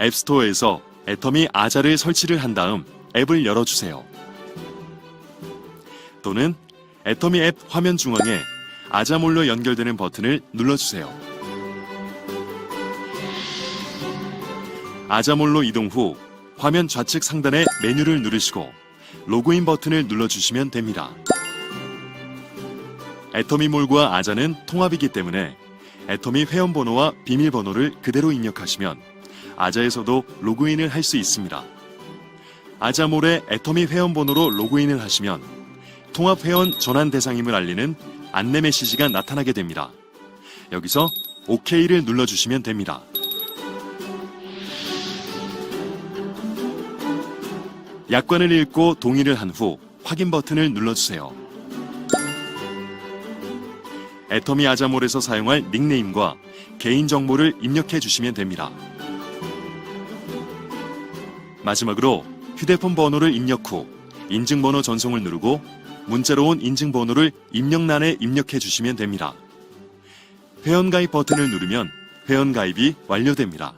앱스토어에서 애터미 아자를 설치를 한 다음 앱을 열어주세요. 또는 애터미 앱 화면 중앙에 아자몰로 연결되는 버튼을 눌러주세요. 아자몰로 이동 후 화면 좌측 상단의 메뉴를 누르시고 로그인 버튼을 눌러주시면 됩니다. 애터미몰과 아자는 통합이기 때문에 애터미 회원번호와 비밀번호를 그대로 입력하시면 아자에서도 로그인을 할 수 있습니다. 아자몰의 애터미 회원번호로 로그인을 하시면 통합회원 전환 대상임을 알리는 안내 메시지가 나타나게 됩니다. 여기서 OK를 눌러주시면 됩니다. 약관을 읽고 동의를 한 후 확인 버튼을 눌러주세요. 애터미 아자몰에서 사용할 닉네임과 개인정보를 입력해 주시면 됩니다. 마지막으로 휴대폰 번호를 입력 후 인증번호 전송을 누르고 문자로 온 인증번호를 입력란에 입력해 주시면 됩니다. 회원가입 버튼을 누르면 회원가입이 완료됩니다.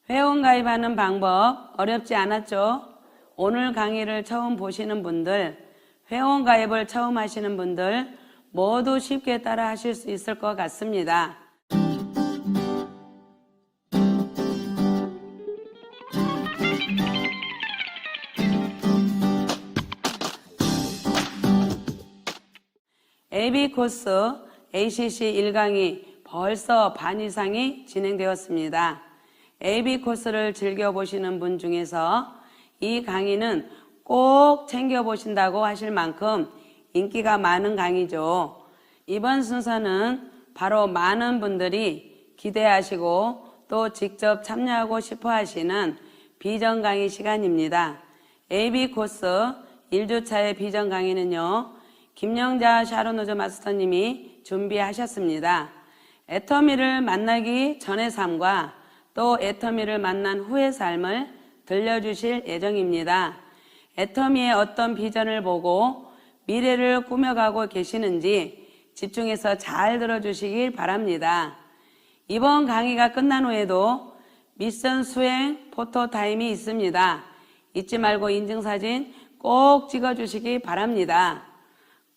회원 가입하는 방법 어렵지 않았죠? 오늘 강의를 처음 보시는 분들, 회원 가입을 처음 하시는 분들 모두 쉽게 따라 하실 수 있을 것 같습니다. AB 코스 ACC 1강의 벌써 반 이상이 진행되었습니다. AB 코스를 즐겨보시는 분 중에서 이 강의는 꼭 챙겨보신다고 하실 만큼 인기가 많은 강의죠. 이번 순서는 바로 많은 분들이 기대하시고 또 직접 참여하고 싶어 하시는 비전 강의 시간입니다. AB 코스 1주차의 비전 강의는요, 김영자 샤론우즈 마스터님이 준비하셨습니다. 애터미를 만나기 전의 삶과 또 애터미를 만난 후의 삶을 들려주실 예정입니다. 애터미의 어떤 비전을 보고 미래를 꾸며가고 계시는지 집중해서 잘 들어주시길 바랍니다. 이번 강의가 끝난 후에도 미션 수행 포토타임이 있습니다. 잊지 말고 인증사진 꼭 찍어주시기 바랍니다.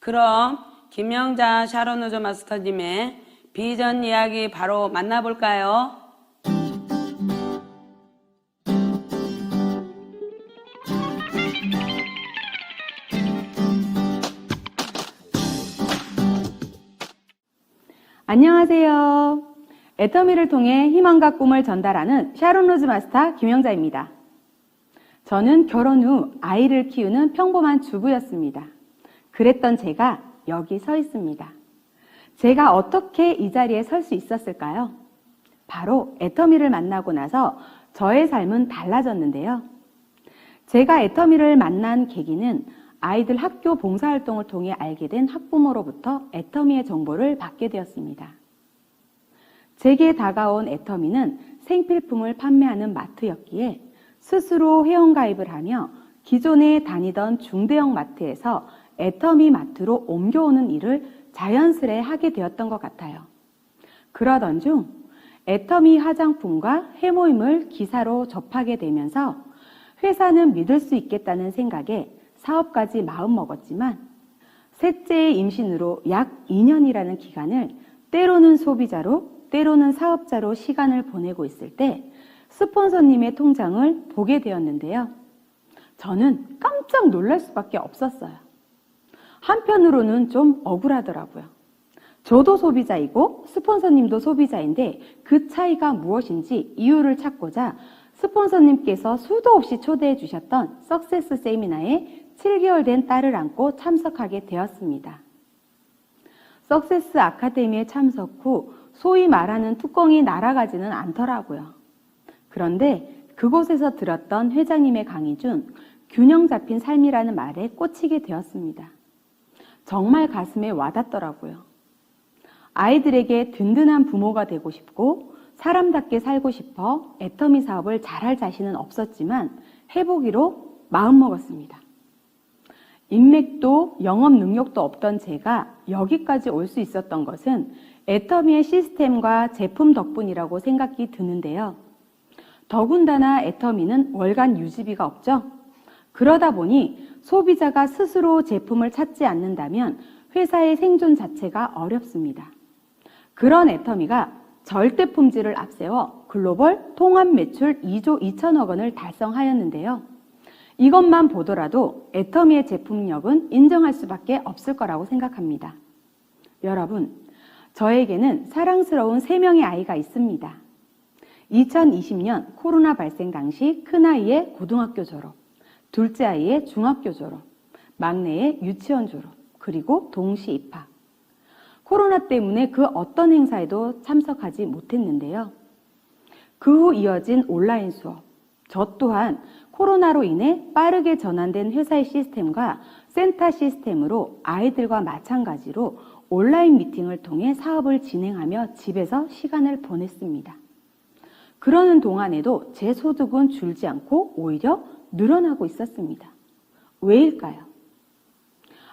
그럼 김영자 샤론우즈 마스터님의 비전 이야기 바로 만나볼까요? 안녕하세요. 애터미를 통해 희망과 꿈을 전달하는 샤론우즈 마스터 김영자입니다. 저는 결혼 후 아이를 키우는 평범한 주부였습니다. 그랬던 제가 여기 서 있습니다. 제가 어떻게 이 자리에 설 수 있었을까요? 바로 애터미를 만나고 나서 저의 삶은 달라졌는데요. 제가 애터미를 만난 계기는 아이들 학교 봉사활동을 통해 알게 된 학부모로부터 애터미의 정보를 받게 되었습니다. 제게 다가온 애터미는 생필품을 판매하는 마트였기에 스스로 회원가입을 하며 기존에 다니던 중대형 마트에서 애터미 마트로 옮겨오는 일을 자연스레 하게 되었던 것 같아요. 그러던 중 애터미 화장품과 해모임을 기사로 접하게 되면서 회사는 믿을 수 있겠다는 생각에 사업까지 마음먹었지만 셋째의 임신으로 약 2년이라는 기간을 때로는 소비자로 때로는 사업자로 시간을 보내고 있을 때 스폰서님의 통장을 보게 되었는데요. 저는 깜짝 놀랄 수밖에 없었어요. 한편으로는 좀 억울하더라고요. 저도 소비자이고 스폰서님도 소비자인데 그 차이가 무엇인지 이유를 찾고자 스폰서님께서 수도 없이 초대해 주셨던 석세스 세미나에 7개월 된 딸을 안고 참석하게 되었습니다. 석세스 아카데미에 참석 후 소위 말하는 뚜껑이 날아가지는 않더라고요. 그런데 그곳에서 들었던 회장님의 강의 중 균형 잡힌 삶이라는 말에 꽂히게 되었습니다. 정말 가슴에 와닿더라고요. 아이들에게 든든한 부모가 되고 싶고 사람답게 살고 싶어 애터미 사업을 잘할 자신은 없었지만 해보기로 마음먹었습니다. 인맥도 영업 능력도 없던 제가 여기까지 올 수 있었던 것은 애터미의 시스템과 제품 덕분이라고 생각이 드는데요. 더군다나 애터미는 월간 유지비가 없죠. 그러다 보니 소비자가 스스로 제품을 찾지 않는다면 회사의 생존 자체가 어렵습니다. 그런 애터미가 절대 품질을 앞세워 글로벌 통합 매출 2조 2천억 원을 달성하였는데요. 이것만 보더라도 애터미의 제품력은 인정할 수밖에 없을 거라고 생각합니다. 여러분, 저에게는 사랑스러운 3명의 아이가 있습니다. 2020년 코로나 발생 당시 큰아이의 고등학교 졸업, 둘째 아이의 중학교 졸업, 막내의 유치원 졸업, 그리고 동시 입학. 코로나 때문에 그 어떤 행사에도 참석하지 못했는데요. 그 후 이어진 온라인 수업, 저 또한 코로나로 인해 빠르게 전환된 회사의 시스템과 센터 시스템으로 아이들과 마찬가지로 온라인 미팅을 통해 사업을 진행하며 집에서 시간을 보냈습니다. 그러는 동안에도 제 소득은 줄지 않고 오히려 늘어나고 있었습니다. 왜일까요?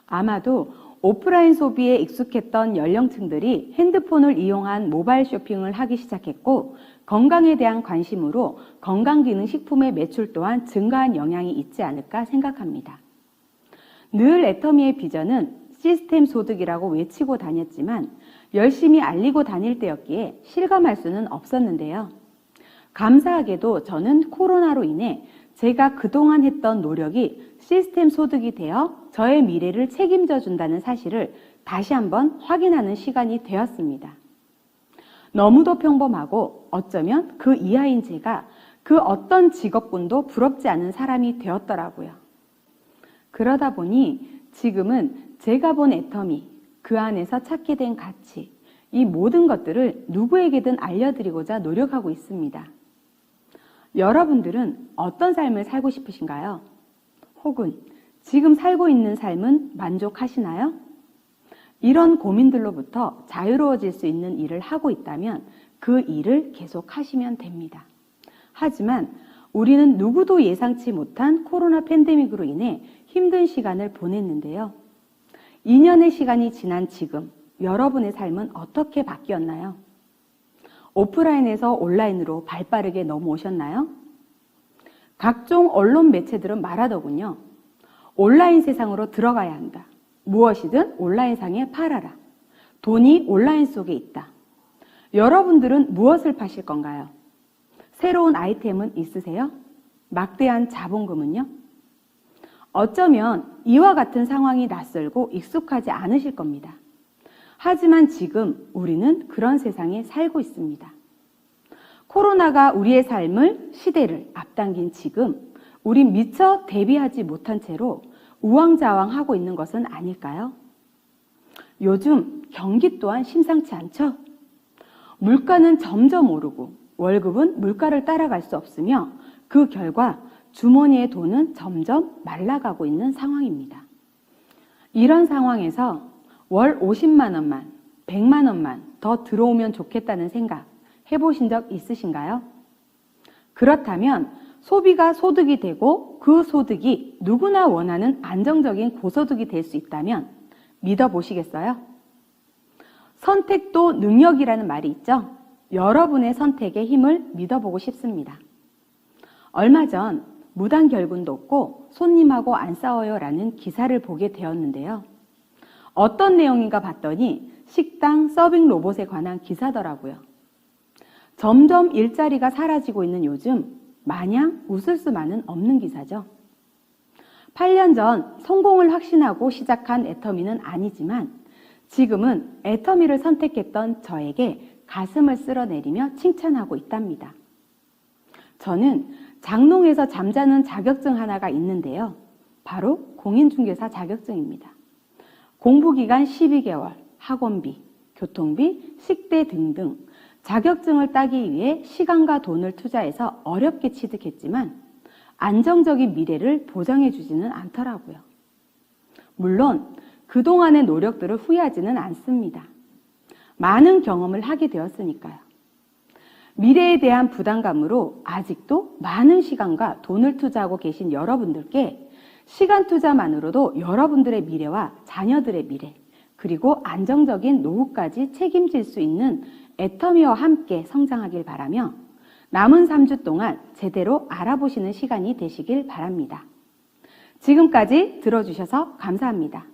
아마도 오프라인 소비에 익숙했던 연령층들이 핸드폰을 이용한 모바일 쇼핑을 하기 시작했고 건강에 대한 관심으로 건강기능식품의 매출 또한 증가한 영향이 있지 않을까 생각합니다. 늘 애터미의 비전은 시스템 소득이라고 외치고 다녔지만 열심히 알리고 다닐 때였기에 실감할 수는 없었는데요. 감사하게도 저는 코로나로 인해 제가 그동안 했던 노력이 시스템 소득이 되어 저의 미래를 책임져 준다는 사실을 다시 한번 확인하는 시간이 되었습니다. 너무도 평범하고 어쩌면 그 이하인 제가 그 어떤 직업군도 부럽지 않은 사람이 되었더라고요. 그러다 보니 지금은 제가 본 애터미, 그 안에서 찾게 된 가치, 이 모든 것들을 누구에게든 알려드리고자 노력하고 있습니다. 여러분들은 어떤 삶을 살고 싶으신가요? 혹은 지금 살고 있는 삶은 만족하시나요? 이런 고민들로부터 자유로워질 수 있는 일을 하고 있다면 그 일을 계속 하시면 됩니다. 하지만 우리는 누구도 예상치 못한 코로나 팬데믹으로 인해 힘든 시간을 보냈는데요. 2년의 시간이 지난 지금 여러분의 삶은 어떻게 바뀌었나요? 오프라인에서 온라인으로 발빠르게 넘어오셨나요? 각종 언론 매체들은 말하더군요. 온라인 세상으로 들어가야 한다. 무엇이든 온라인상에 팔아라. 돈이 온라인 속에 있다. 여러분들은 무엇을 파실 건가요? 새로운 아이템은 있으세요? 막대한 자본금은요? 어쩌면 이와 같은 상황이 낯설고 익숙하지 않으실 겁니다. 하지만 지금 우리는 그런 세상에 살고 있습니다. 코로나가 우리의 삶을, 시대를 앞당긴 지금 우린 미처 대비하지 못한 채로 우왕좌왕하고 있는 것은 아닐까요? 요즘 경기 또한 심상치 않죠? 물가는 점점 오르고 월급은 물가를 따라갈 수 없으며 그 결과 주머니의 돈은 점점 말라가고 있는 상황입니다. 이런 상황에서 월 50만 원만, 100만 원만 더 들어오면 좋겠다는 생각 해보신 적 있으신가요? 그렇다면 소비가 소득이 되고 그 소득이 누구나 원하는 안정적인 고소득이 될 수 있다면 믿어보시겠어요? 선택도 능력이라는 말이 있죠? 여러분의 선택의 힘을 믿어보고 싶습니다. 얼마 전 무단 결근도 없고 손님하고 안 싸워요 라는 기사를 보게 되었는데요. 어떤 내용인가 봤더니 식당 서빙 로봇에 관한 기사더라고요. 점점 일자리가 사라지고 있는 요즘 마냥 웃을 수만은 없는 기사죠. 8년 전 성공을 확신하고 시작한 애터미는 아니지만 지금은 애터미를 선택했던 저에게 가슴을 쓸어내리며 칭찬하고 있답니다. 저는 장롱에서 잠자는 자격증 하나가 있는데요. 바로 공인중개사 자격증입니다. 공부기간 12개월, 학원비, 교통비, 식대 등등 자격증을 따기 위해 시간과 돈을 투자해서 어렵게 취득했지만 안정적인 미래를 보장해 주지는 않더라고요. 물론 그동안의 노력들을 후회하지는 않습니다. 많은 경험을 하게 되었으니까요. 미래에 대한 부담감으로 아직도 많은 시간과 돈을 투자하고 계신 여러분들께 시간 투자만으로도 여러분들의 미래와 자녀들의 미래, 그리고 안정적인 노후까지 책임질 수 있는 애터미와 함께 성장하길 바라며 남은 3주 동안 제대로 알아보시는 시간이 되시길 바랍니다. 지금까지 들어주셔서 감사합니다.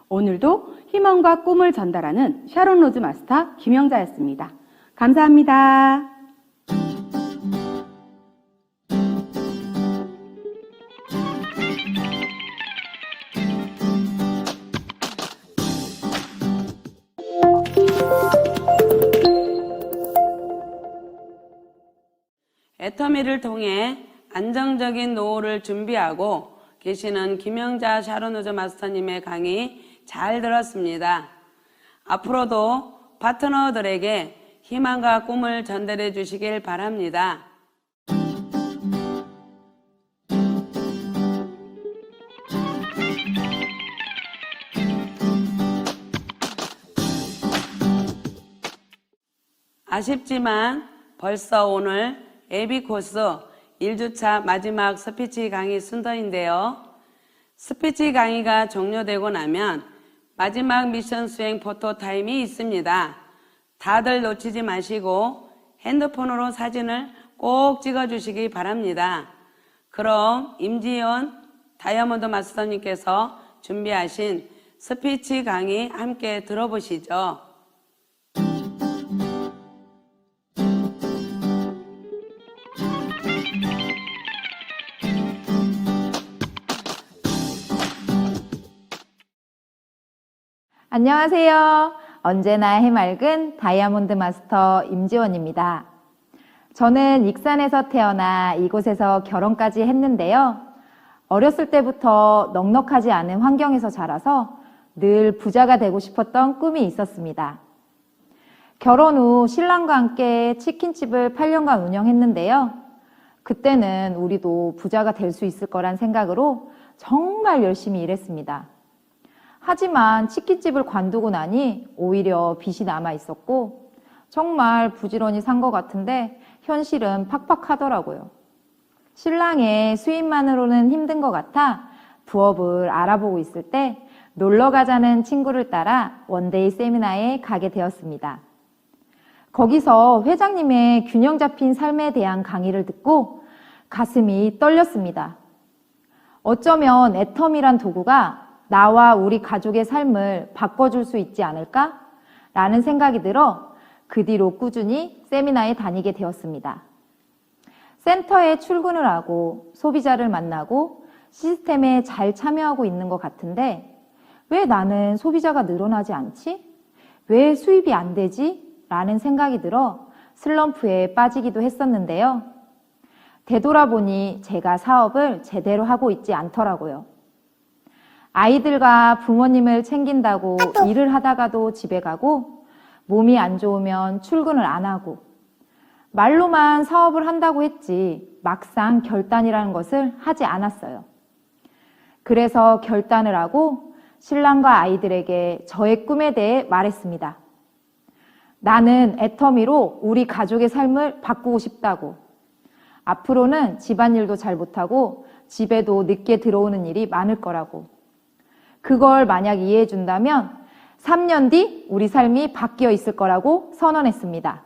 오늘도 희망과 꿈을 전달하는 샤론 로즈 마스터 김영자였습니다. 감사합니다. 애터미를 통해 안정적인 노후를 준비하고 계시는 김영자 샤론 로즈 마스터님의 강의 잘 들었습니다. 앞으로도 파트너들에게 희망과 꿈을 전달해 주시길 바랍니다. 아쉽지만 벌써 오늘 AB 코스 1주차 마지막 스피치 강의 순서인데요. 스피치 강의가 종료되고 나면 마지막 미션 수행 포토 타임이 있습니다. 다들 놓치지 마시고 핸드폰으로 사진을 꼭 찍어주시기 바랍니다. 그럼 임지연 다이아몬드 마스터님께서 준비하신 스피치 강의 함께 들어보시죠. 안녕하세요. 언제나 해맑은 다이아몬드 마스터 임지원입니다. 저는 익산에서 태어나 이곳에서 결혼까지 했는데요. 어렸을 때부터 넉넉하지 않은 환경에서 자라서 늘 부자가 되고 싶었던 꿈이 있었습니다. 결혼 후 신랑과 함께 치킨집을 8년간 운영했는데요. 그때는 우리도 부자가 될 수 있을 거란 생각으로 정말 열심히 일했습니다. 하지만 치킨집을 관두고 나니 오히려 빚이 남아 있었고 정말 부지런히 산 것 같은데 현실은 팍팍하더라고요. 신랑의 수입만으로는 힘든 것 같아 부업을 알아보고 있을 때 놀러 가자는 친구를 따라 원데이 세미나에 가게 되었습니다. 거기서 회장님의 균형 잡힌 삶에 대한 강의를 듣고 가슴이 떨렸습니다. 어쩌면 애터미란 도구가 나와 우리 가족의 삶을 바꿔줄 수 있지 않을까? 라는 생각이 들어 그 뒤로 꾸준히 세미나에 다니게 되었습니다. 센터에 출근을 하고 소비자를 만나고 시스템에 잘 참여하고 있는 것 같은데 왜 나는 소비자가 늘어나지 않지? 왜 수입이 안 되지? 라는 생각이 들어 슬럼프에 빠지기도 했었는데요. 되돌아보니 제가 사업을 제대로 하고 있지 않더라고요. 아이들과 부모님을 챙긴다고 일을 하다가도 집에 가고 몸이 안 좋으면 출근을 안 하고 말로만 사업을 한다고 했지 막상 결단이라는 것을 하지 않았어요. 그래서 결단을 하고 신랑과 아이들에게 저의 꿈에 대해 말했습니다. 나는 애터미로 우리 가족의 삶을 바꾸고 싶다고. 앞으로는 집안일도 잘 못하고 집에도 늦게 들어오는 일이 많을 거라고. 그걸 만약 이해해 준다면 3년 뒤 우리 삶이 바뀌어 있을 거라고 선언했습니다.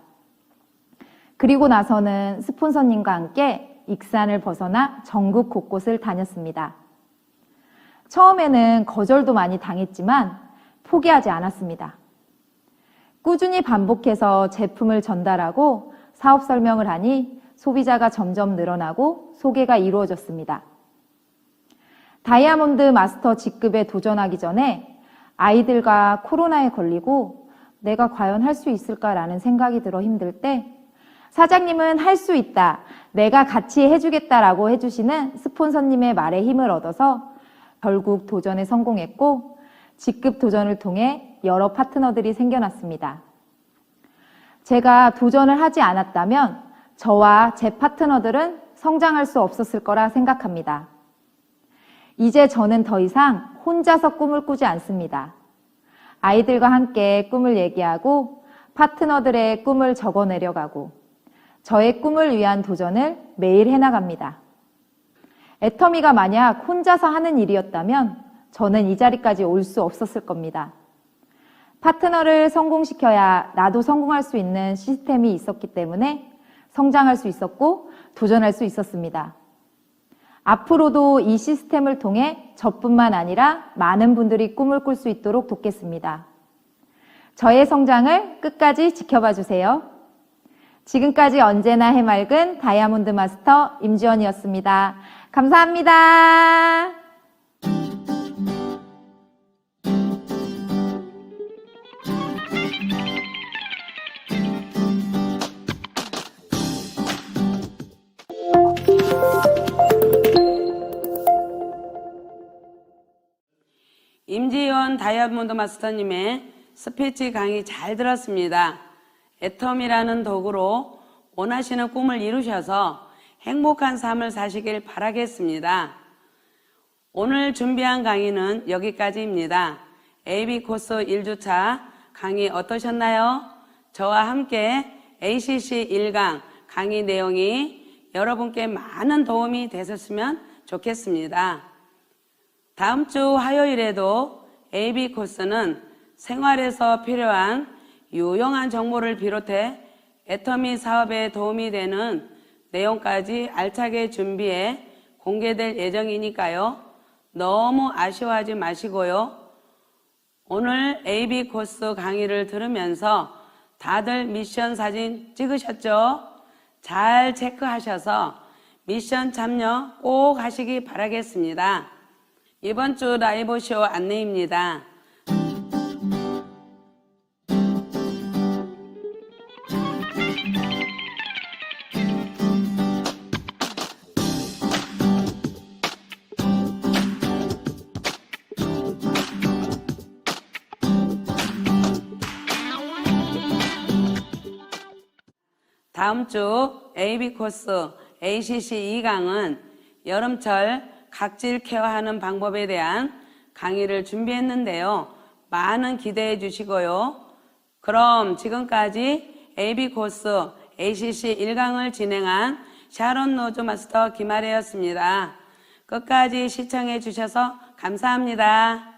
그리고 나서는 스폰서님과 함께 익산을 벗어나 전국 곳곳을 다녔습니다. 처음에는 거절도 많이 당했지만 포기하지 않았습니다. 꾸준히 반복해서 제품을 전달하고 사업 설명을 하니 소비자가 점점 늘어나고 소개가 이루어졌습니다. 다이아몬드 마스터 직급에 도전하기 전에 아이들과 코로나에 걸리고 내가 과연 할 수 있을까라는 생각이 들어 힘들 때 사장님은 할 수 있다, 내가 같이 해주겠다라고 해주시는 스폰서님의 말에 힘을 얻어서 결국 도전에 성공했고 직급 도전을 통해 여러 파트너들이 생겨났습니다. 제가 도전을 하지 않았다면 저와 제 파트너들은 성장할 수 없었을 거라 생각합니다. 이제 저는 더 이상 혼자서 꿈을 꾸지 않습니다. 아이들과 함께 꿈을 얘기하고 파트너들의 꿈을 적어내려가고 저의 꿈을 위한 도전을 매일 해나갑니다. 애터미가 만약 혼자서 하는 일이었다면 저는 이 자리까지 올 수 없었을 겁니다. 파트너를 성공시켜야 나도 성공할 수 있는 시스템이 있었기 때문에 성장할 수 있었고 도전할 수 있었습니다. 앞으로도 이 시스템을 통해 저뿐만 아니라 많은 분들이 꿈을 꿀 수 있도록 돕겠습니다. 저의 성장을 끝까지 지켜봐 주세요. 지금까지 언제나 해맑은 다이아몬드 마스터 임지원이었습니다. 감사합니다. 임지원 다이아몬드 마스터님의 스피치 강의 잘 들었습니다. 애텀이라는 도구로 원하시는 꿈을 이루셔서 행복한 삶을 사시길 바라겠습니다. 오늘 준비한 강의는 여기까지입니다. AB 코스 1주차 강의 어떠셨나요? 저와 함께 ACC 1강 강의 내용이 여러분께 많은 도움이 되셨으면 좋겠습니다. 다음 주 화요일에도 AB 코스는 생활에서 필요한 유용한 정보를 비롯해 애터미 사업에 도움이 되는 내용까지 알차게 준비해 공개될 예정이니까요. 너무 아쉬워하지 마시고요. 오늘 AB 코스 강의를 들으면서 다들 미션 사진 찍으셨죠? 잘 체크하셔서 미션 참여 꼭 하시기 바라겠습니다. 이번 주 라이브 쇼 안내입니다. 다음 주 AB 코스 ACC 2강은 여름철 각질 케어하는 방법에 대한 강의를 준비했는데요. 많은 기대해 주시고요. 그럼 지금까지 AB 코스 ACC 1강을 진행한 샤론 로즈 마스터 김아래였습니다. 끝까지 시청해 주셔서 감사합니다.